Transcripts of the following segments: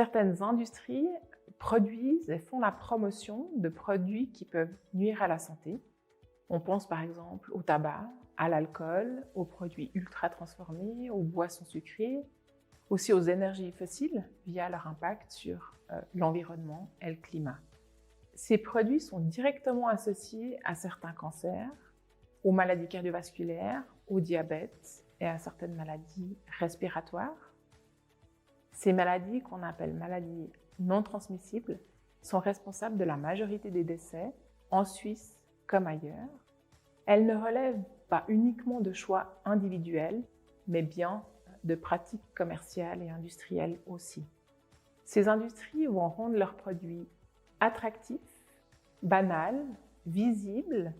Certaines industries produisent et font la promotion de produits qui peuvent nuire à la santé. On pense par exemple au tabac, à l'alcool, aux produits ultra transformés, aux boissons sucrées, aussi aux énergies fossiles via leur impact sur l'environnement et le climat. Ces produits sont directement associés à certains cancers, aux maladies cardiovasculaires, au diabète et à certaines maladies respiratoires. Ces maladies, qu'on appelle maladies non transmissibles, sont responsables de la majorité des décès, en Suisse comme ailleurs. Elles ne relèvent pas uniquement de choix individuels, mais bien de pratiques commerciales et industrielles aussi. Ces industries vont rendre leurs produits attractifs, banals, visibles,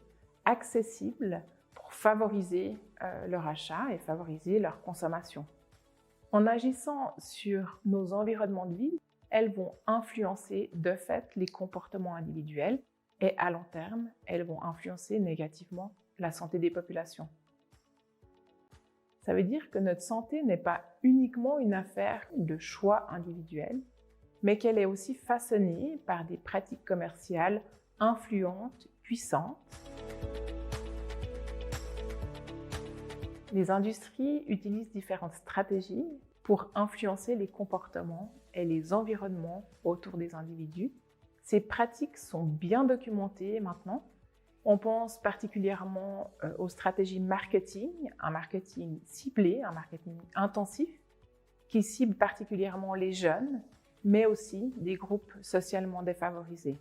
accessibles pour favoriser leur achat et favoriser leur consommation. En agissant sur nos environnements de vie, elles vont influencer de fait les comportements individuels et à long terme, elles vont influencer négativement la santé des populations. Ça veut dire que notre santé n'est pas uniquement une affaire de choix individuels, mais qu'elle est aussi façonnée par des pratiques commerciales influentes, puissantes. Les industries utilisent différentes stratégies pour influencer les comportements et les environnements autour des individus. Ces pratiques sont bien documentées maintenant. On pense particulièrement aux stratégies marketing, un marketing ciblé, un marketing intensif, qui cible particulièrement les jeunes, mais aussi des groupes socialement défavorisés.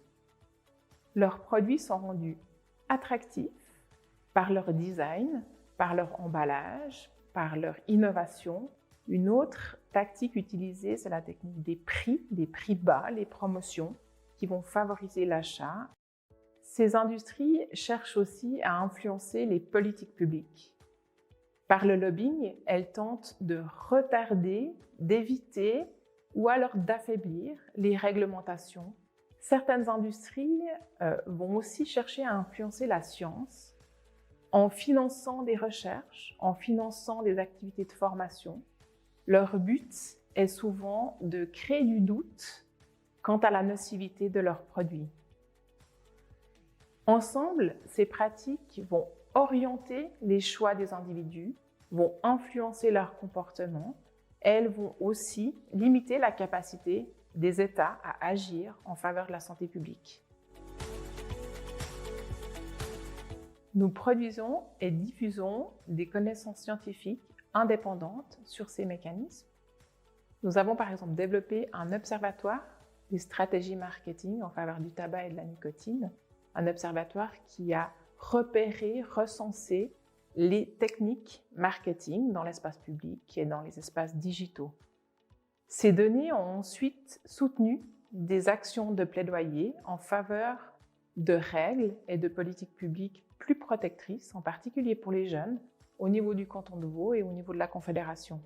Leurs produits sont rendus attractifs par leur design, par leur emballage, par leur innovation. Une autre tactique utilisée, c'est la technique des prix bas, les promotions, qui vont favoriser l'achat. Ces industries cherchent aussi à influencer les politiques publiques. Par le lobbying, elles tentent de retarder, d'éviter ou alors d'affaiblir les réglementations. Certaines industries vont aussi chercher à influencer la science en finançant des recherches, en finançant des activités de formation. Leur but est souvent de créer du doute quant à la nocivité de leurs produits. Ensemble, ces pratiques vont orienter les choix des individus, vont influencer leur comportement. Elles vont aussi limiter la capacité des États à agir en faveur de la santé publique. Nous produisons et diffusons des connaissances scientifiques indépendantes sur ces mécanismes. Nous avons par exemple développé un observatoire des stratégies marketing en faveur du tabac et de la nicotine, un observatoire qui a repéré, recensé les techniques marketing dans l'espace public et dans les espaces digitaux. Ces données ont ensuite soutenu des actions de plaidoyer en faveur de règles et de politiques publiques plus protectrices, en particulier pour les jeunes, au niveau du canton de Vaud et au niveau de la Confédération.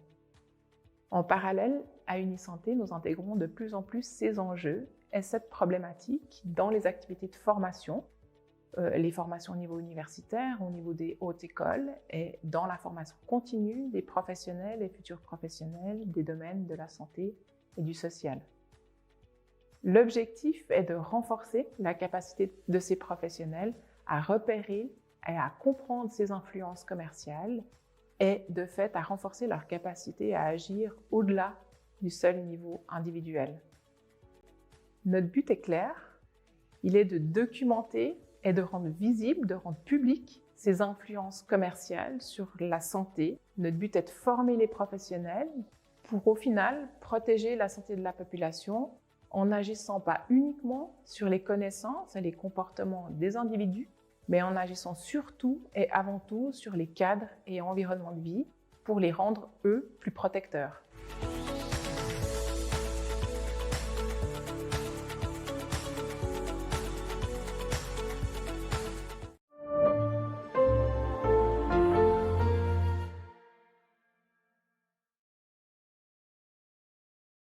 En parallèle à Unisanté, nous intégrons de plus en plus ces enjeux et cette problématique dans les activités de formation, les formations au niveau universitaire, au niveau des hautes écoles et dans la formation continue des professionnels et futurs professionnels des domaines de la santé et du social. L'objectif est de renforcer la capacité de ces professionnels à repérer et à comprendre ces influences commerciales et de fait à renforcer leur capacité à agir au-delà du seul niveau individuel. Notre but est clair, il est de documenter et de rendre visible, de rendre public ces influences commerciales sur la santé. Notre but est de former les professionnels pour au final protéger la santé de la population en n'agissant pas uniquement sur les connaissances et les comportements des individus, mais en agissant surtout et avant tout sur les cadres et environnements de vie pour les rendre, eux, plus protecteurs.